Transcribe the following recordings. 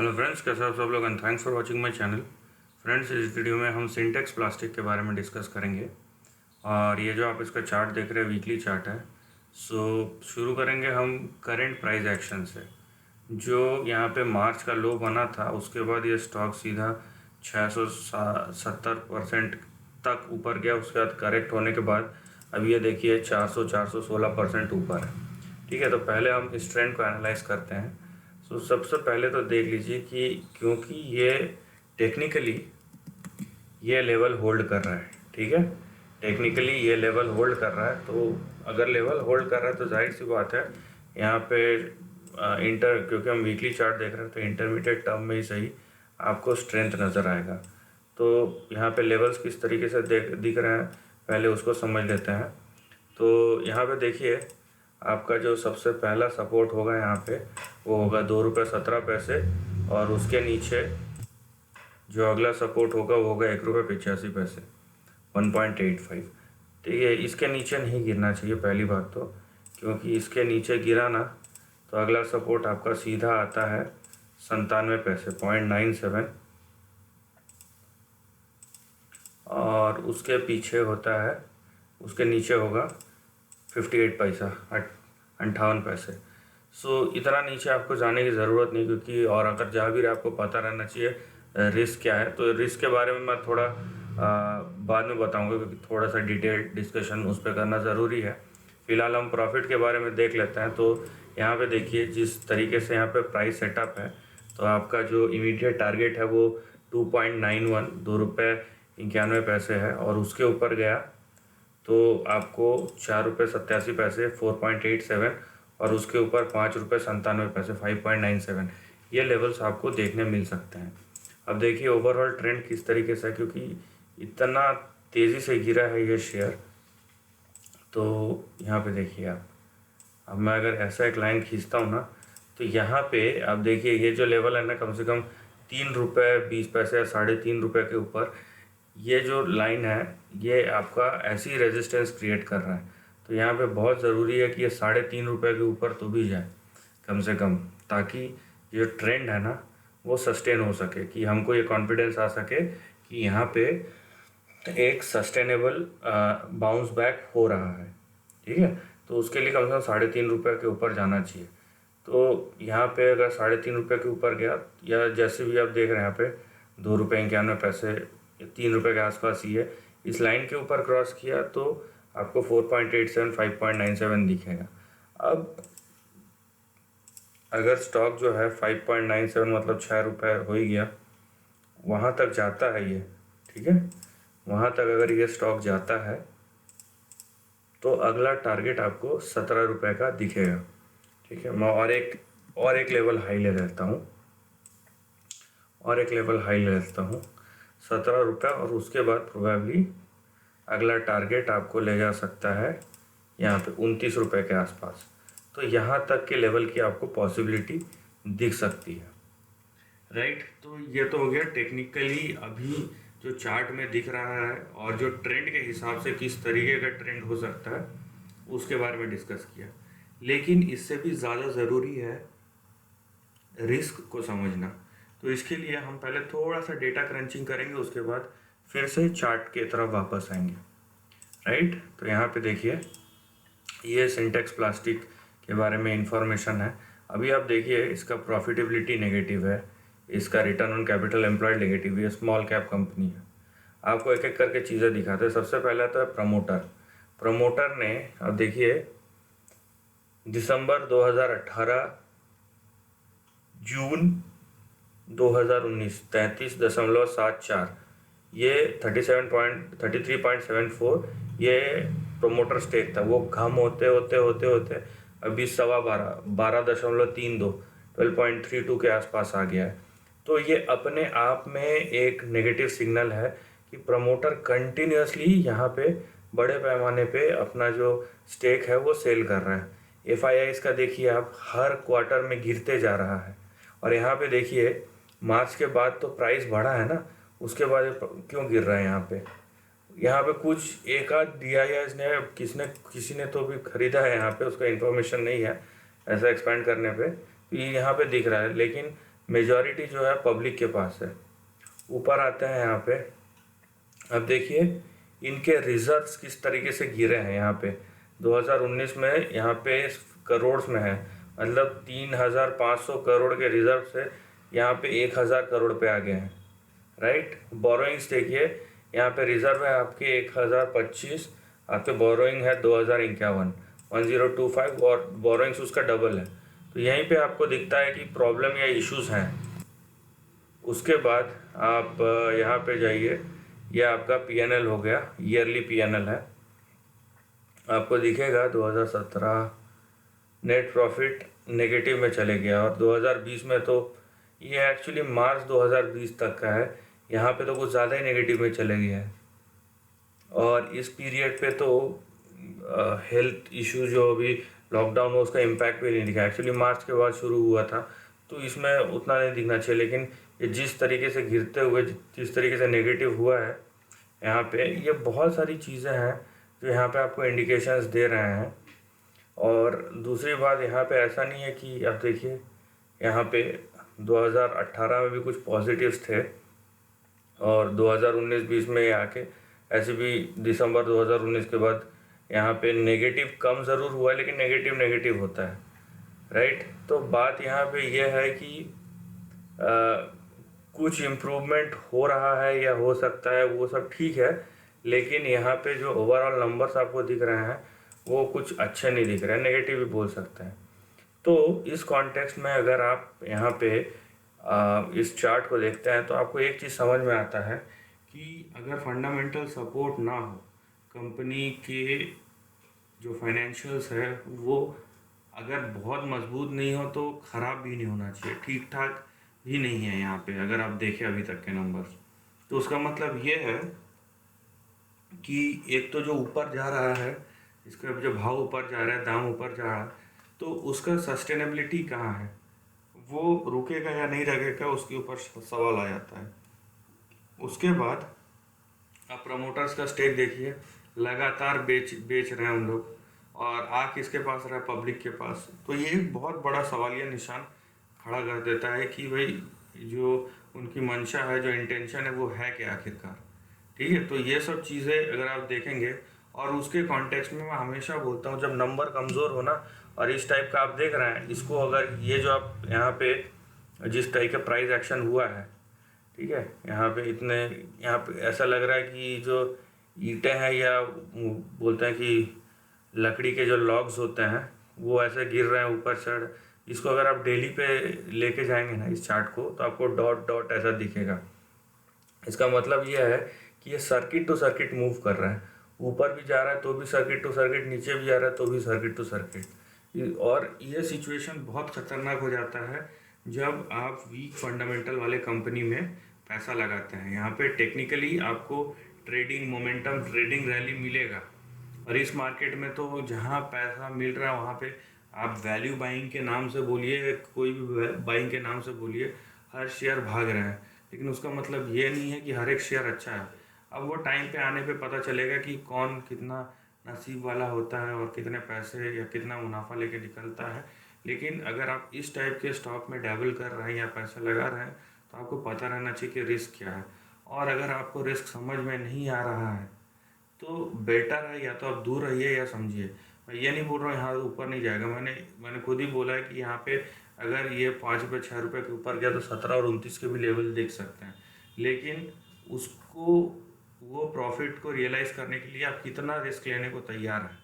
Hello friends, कैसे आप सब लोग and thanks for watching my channel. Friends, इस वीडियो में हम सिंटेक्स प्लास्टिक के बारे में डिस्कस करेंगे। और ये जो आप इसका चार्ट देख रहे हैं वीकली चार्ट है। शुरू करेंगे हम करंट प्राइस एक्शन से। जो यहाँ पे मार्च का लो बना था उसके बाद ये स्टॉक सीधा 670% तक ऊपर गया। उसके बाद करेक्ट होने के बाद अभी ये देखिए 416% ऊपर है। ठीक है, तो पहले हम इस ट्रेंड को एनालाइज करते हैं। सबसे पहले तो देख लीजिए कि क्योंकि ये टेक्निकली ये लेवल होल्ड कर रहा है। ठीक है, टेक्निकली ये लेवल होल्ड कर रहा है, तो अगर लेवल होल्ड कर रहा है तो जाहिर सी बात है यहाँ पे क्योंकि हम वीकली चार्ट देख रहे हैं तो इंटरमीडिएट टर्म में ही सही आपको स्ट्रेंथ नज़र आएगा। तो यहाँ पे लेवल्स किस तरीके से दिख रहे हैं पहले उसको समझ लेते हैं। तो यहाँ पे देखिए आपका जो सबसे पहला सपोर्ट होगा यहाँ पे वो होगा 2 रुपये 17 पैसे, और उसके नीचे जो अगला सपोर्ट होगा वो होगा 1 रुपये 85 पैसे, 1.85। ठीक है, इसके नीचे नहीं गिरना चाहिए पहली बात तो, क्योंकि इसके नीचे गिरा ना तो अगला सपोर्ट आपका सीधा आता है 97 पैसे, 0.97। और उसके पीछे होता है, उसके नीचे होगा 58 पैसा, 58 पैसे। इतना नीचे आपको जाने की ज़रूरत नहीं, क्योंकि और अगर जा भी रहे आपको पता रहना चाहिए रिस्क क्या है। तो रिस्क के बारे में मैं थोड़ा बाद में बताऊंगा, क्योंकि थोड़ा सा डिटेल डिस्कशन उस पर करना ज़रूरी है। फ़िलहाल हम प्रॉफिट के बारे में देख लेते हैं। तो यहाँ पे देखिए जिस तरीके से यहाँ पे प्राइस सेटअप है, तो आपका जो इमीडिएट टारगेट है वो 2.91, 2 रुपये 91 पैसे है, और उसके ऊपर गया तो आपको 4 रुपये 87 पैसे, 4.87, और उसके ऊपर 5 रुपये 97 पैसे, 5.97, ये लेवल्स आपको देखने मिल सकते हैं। अब देखिए ओवरऑल ट्रेंड किस तरीके से है, क्योंकि इतना तेज़ी से गिरा है ये शेयर। तो यहाँ पे देखिए आप, अब मैं अगर ऐसा एक लाइन खींचता हूँ ना, तो यहाँ पे आप देखिए ये जो लेवल है ना, कम से कम 3 रुपये 20 पैसे या 3.5 रुपये के ऊपर ये जो लाइन है ये आपका ऐसी रेजिस्टेंस क्रिएट कर रहा है। तो यहाँ पे बहुत ज़रूरी है कि ये 3.5 रुपये के ऊपर तो भी जाए कम से कम, ताकि जो ट्रेंड है ना वो सस्टेन हो सके, कि हमको ये कॉन्फिडेंस आ सके कि यहाँ पे एक सस्टेनेबल बाउंस बैक हो रहा है। ठीक है, तो उसके लिए कम से कम 3.5 रुपये के ऊपर जाना चाहिए। तो यहाँ पे अगर 3.5 रुपये के ऊपर गया, या जैसे भी आप देख रहे हैं यहाँ पे 2 रुपये 91 पैसे, 3 रुपये के आसपास ही है, इस लाइन के ऊपर क्रॉस किया तो आपको 4.87, 5.97 दिखेगा। अब अगर स्टॉक जो है 5.97 मतलब 6 रुपये हो ही गया, वहाँ तक जाता है ये। ठीक है, वहाँ तक अगर ये स्टॉक जाता है तो अगला टारगेट आपको 17 रुपये का दिखेगा। ठीक है, मैं और एक लेवल हाई ले लेता हूँ, 17 रुपये, और उसके बाद प्रोबेबली अगला टारगेट आपको ले जा सकता है यहाँ पे 29 रुपये के आसपास। तो यहाँ तक के लेवल की आपको पॉसिबिलिटी दिख सकती है। राइट, तो ये तो हो गया टेक्निकली अभी जो चार्ट में दिख रहा है, और जो ट्रेंड के हिसाब से किस तरीके का ट्रेंड हो सकता है उसके बारे में डिस्कस किया। लेकिन इससे भी ज़्यादा ज़रूरी है रिस्क को समझना। तो इसके लिए हम पहले थोड़ा सा डेटा क्रंचिंग करेंगे, उसके बाद फिर से चार्ट की तरफ वापस आएंगे। राइट, तो यहाँ पे देखिए ये सिंटेक्स प्लास्टिक के बारे में इंफॉर्मेशन है। अभी आप देखिए इसका प्रॉफिटेबिलिटी नेगेटिव है, इसका return on capital employed negative है, स्मॉल कैप कंपनी है। आपको एक एक करके चीज़ें दिखाते हैं। सबसे पहला तो है प्रमोटर ने, अब देखिए दिसंबर 2018, जून 2019 33.74, ये 33.74 ये प्रोमोटर स्टेक था। वो कम होते अभी 12.32 12.32 के आसपास आ गया है। तो ये अपने आप में एक नेगेटिव सिग्नल है कि प्रमोटर कंटिन्यूसली यहाँ पे बड़े पैमाने पे अपना जो स्टेक है वो सेल कर रहा है। FII इसका देखिए आप, हर क्वार्टर में गिरते जा रहा है। और यहाँ पे देखिए मार्च के बाद तो प्राइस बढ़ा है ना, उसके बाद क्यों गिर रहा है यहाँ पे कुछ एक आध DIIs ने किसी ने तो भी खरीदा है यहाँ पे, उसका इन्फॉर्मेशन नहीं है ऐसा एक्सपेंड करने पे, तो ये यहाँ पे दिख रहा है। लेकिन मेजॉरिटी जो है पब्लिक के पास है। ऊपर आते हैं यहाँ पे, अब देखिए इनके रिजर्व्स किस तरीके से गिरे हैं। यहाँ पे 2019 में यहाँ पे करोड़ में है, मतलब 3,500 करोड़ के रिजर्व से यहाँ पे 1,000 करोड़ पे आ गए हैं, राइट। बोरोइंग्स देखिए, यहाँ पे रिजर्व है आपके 1,025, आपके बोरोइंग है 2,051, 1025, और बोरोइंग्स उसका डबल है। तो यहीं पे आपको दिखता है कि प्रॉब्लम या इश्यूज हैं। उसके बाद आप यहाँ पे जाइए, यह आपका पीएनएल हो गया, ईयरली पीएनएल है। आपको दिखेगा 2017 नेट प्रॉफिट नेगेटिव में चले गया, और 2020 में तो ये एक्चुअली मार्च 2020 तक का है, यहाँ पे तो कुछ ज़्यादा ही नेगेटिव में चले गया है। और इस पीरियड पे तो हेल्थ इशू जो अभी लॉकडाउन में उसका इम्पैक्ट भी नहीं दिखा, एक्चुअली मार्च के बाद शुरू हुआ था, तो इसमें उतना नहीं दिखना चाहिए। लेकिन ये जिस तरीके से गिरते हुए जिस तरीके से नेगेटिव हुआ है यहाँ पे, ये बहुत सारी चीज़ें हैं जो यहाँ पे आपको इंडिकेशंस दे रहे हैं। और दूसरी बात, यहाँ पे ऐसा नहीं है कि आप देखिए यहाँ पे 2018 में भी कुछ पॉजिटिव्स थे, और 2019-20 में आके ऐसे भी दिसंबर 2019 के बाद यहाँ पे नेगेटिव कम ज़रूर हुआ है, लेकिन नेगेटिव नेगेटिव होता है, राइट। तो बात यहाँ पे यह है कि कुछ इम्प्रूवमेंट हो रहा है या हो सकता है, वो सब ठीक है, लेकिन यहाँ पे जो ओवरऑल नंबर्स आपको दिख रहे हैं वो कुछ अच्छे नहीं दिख रहे हैं, नेगेटिव भी बोल सकते हैं। तो इस कॉन्टेक्स्ट में अगर आप यहाँ पे इस चार्ट को देखते हैं तो आपको एक चीज़ समझ में आता है कि अगर फंडामेंटल सपोर्ट ना हो, कंपनी के जो फाइनेंशियल्स है वो अगर बहुत मजबूत नहीं हो तो ख़राब भी नहीं होना चाहिए, ठीक ठाक भी नहीं है यहाँ पे। अगर आप देखें अभी तक के नंबर्स, तो उसका मतलब ये है कि एक तो जो ऊपर जा रहा है, इसका जो भाव ऊपर जा रहा है, दाम ऊपर जा रहा है, तो उसका सस्टेनेबिलिटी कहाँ है, वो रुकेगा या नहीं रुकेगा, उसके ऊपर सवाल आ जाता है। उसके बाद आप प्रमोटर्स का स्टेक देखिए, लगातार बेच रहे हैं उन लोग, और आ किसके पास रहा है, पब्लिक के पास। तो ये एक बहुत बड़ा सवालिया निशान खड़ा कर देता है कि भाई जो उनकी मंशा है, जो इंटेंशन है, वो है क्या आखिरकार, ठीक है। तो ये सब चीज़ें अगर आप देखेंगे, और उसके कॉन्टेक्स्ट में मैं हमेशा बोलता हूँ, जब नंबर कमज़ोर हो ना, और इस टाइप का आप देख रहे हैं इसको, अगर ये जो आप यहाँ पे जिस टाइप का प्राइस एक्शन हुआ है, ठीक है, यहाँ पे इतने, यहाँ पे ऐसा लग रहा है कि जो ईंटें हैं, या बोलते हैं कि लकड़ी के जो लॉग्स होते हैं, वो ऐसे गिर रहे हैं ऊपर चढ़। इसको अगर आप डेली पे लेके जाएंगे ना इस चार्ट को, तो आपको डॉट डॉट ऐसा दिखेगा। इसका मतलब ये है कि ये सर्किट टू सर्किट मूव कर रहा है, ऊपर भी जा रहा है तो भी सर्किट टू सर्किट, नीचे भी जा रहा है तो भी सर्किट टू सर्किट। और ये सिचुएशन बहुत खतरनाक हो जाता है जब आप वीक फंडामेंटल वाले कंपनी में पैसा लगाते हैं। यहाँ पे टेक्निकली आपको ट्रेडिंग मोमेंटम, ट्रेडिंग रैली मिलेगा, और इस मार्केट में तो जहाँ पैसा मिल रहा है वहाँ पे आप वैल्यू बाइंग के नाम से बोलिए, कोई भी बाइंग के नाम से बोलिए, हर शेयर भाग रहा है। लेकिन उसका मतलब ये नहीं है कि हर एक शेयर अच्छा है। अब वो टाइम पे आने पे पता चलेगा कि कौन कितना नसीब वाला होता है और कितने पैसे या कितना मुनाफा लेके निकलता है। लेकिन अगर आप इस टाइप के स्टॉक में डैबल कर रहे हैं या पैसा लगा रहे हैं, तो आपको पता रहना चाहिए कि रिस्क क्या है। और अगर आपको रिस्क समझ में नहीं आ रहा है तो बेटर है या तो आप दूर रहिए या समझिए। मैं ये नहीं बोल रहा हूँ यहाँ ऊपर नहीं जाएगा, मैंने खुद ही बोला है कि यहाँ पे अगर ये 5 रुपये 6 रुपये के ऊपर गया तो 17 और 29 के भी लेवल देख सकते हैं। लेकिन उसको, वो प्रॉफिट को रियलाइज़ करने के लिए आप कितना रिस्क लेने को तैयार हैं।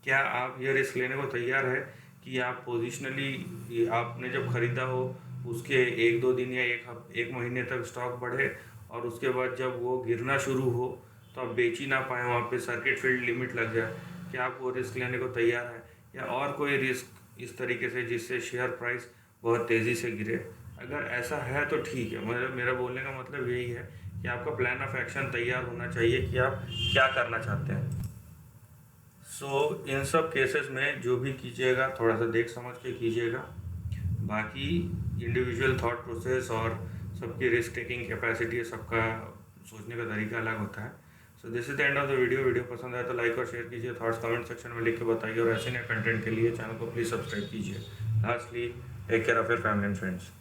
क्या आप ये रिस्क लेने को तैयार है कि आप पोजिशनली आपने जब ख़रीदा हो उसके 1-2 दिन या एक महीने तक स्टॉक बढ़े, और उसके बाद जब वो गिरना शुरू हो तो आप बेच ही ना पाए, वहाँ पे सर्किट फील्ड लिमिट लग जाए। क्या आप वो रिस्क लेने को तैयार है, या और कोई रिस्क इस तरीके से जिससे शेयर प्राइस बहुत तेज़ी से गिरे? अगर ऐसा है तो ठीक है। मेरा बोलने का मतलब यही है कि आपका प्लान ऑफ एक्शन तैयार होना चाहिए कि आप क्या करना चाहते हैं। सो इन सब केसेस में जो भी कीजिएगा थोड़ा सा देख समझ के कीजिएगा। बाकी इंडिविजुअल थॉट प्रोसेस और सबकी रिस्क टेकिंग कैपेसिटी, सबका सोचने का तरीका अलग होता है। So this is the end of the video पसंद आए तो लाइक और शेयर कीजिए, थॉट्स कमेंट सेक्शन में लिख के बताइए, और ऐसे नए कंटेंट के लिए चैनल को प्लीज़ सब्सक्राइब कीजिए। Lastly, take care of your family and friends.